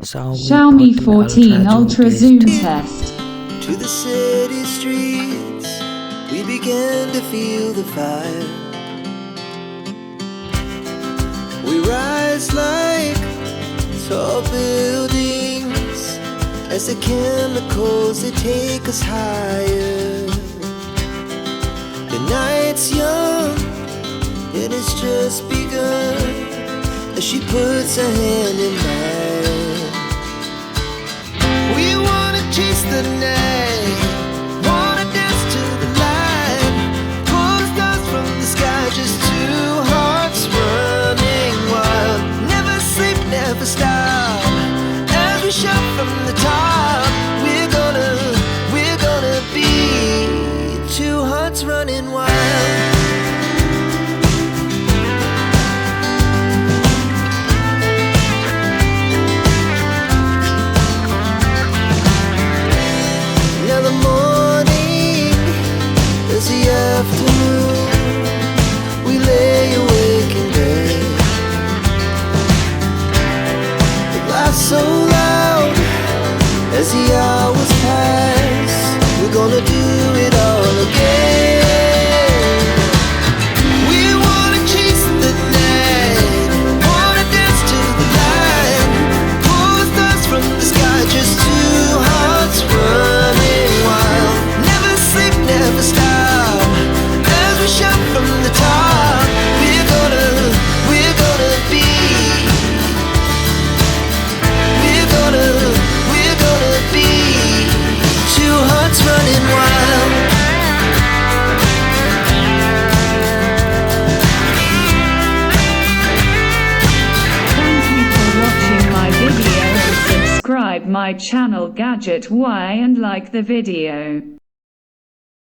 Xiaomi 14 Ultra Zoom Test. To the city streets, we began to feel the fire. We rise like tall buildings as the chemicals, they take us higher. The night's young, and it's just begun as she puts her hand in mine. We wanna chase the night, wanna dance to the light, pull the stars from the sky, just two hearts running wild. Never sleep, never stop, as we shout from the top. We're gonna be two hearts running wild. Afternoon, we lay awake in bed. It laughs so loud as the hours pass. We're gonna do it all again. We wanna chase the night, wanna dance to the light, pull the stars from the sky, just two hearts running wild. Never sleep, never stop, shout from the top. We're gonna be, we're gonna be two hearts running wild. Thank you for watching my video. Subscribe my channel Gadget and like the video.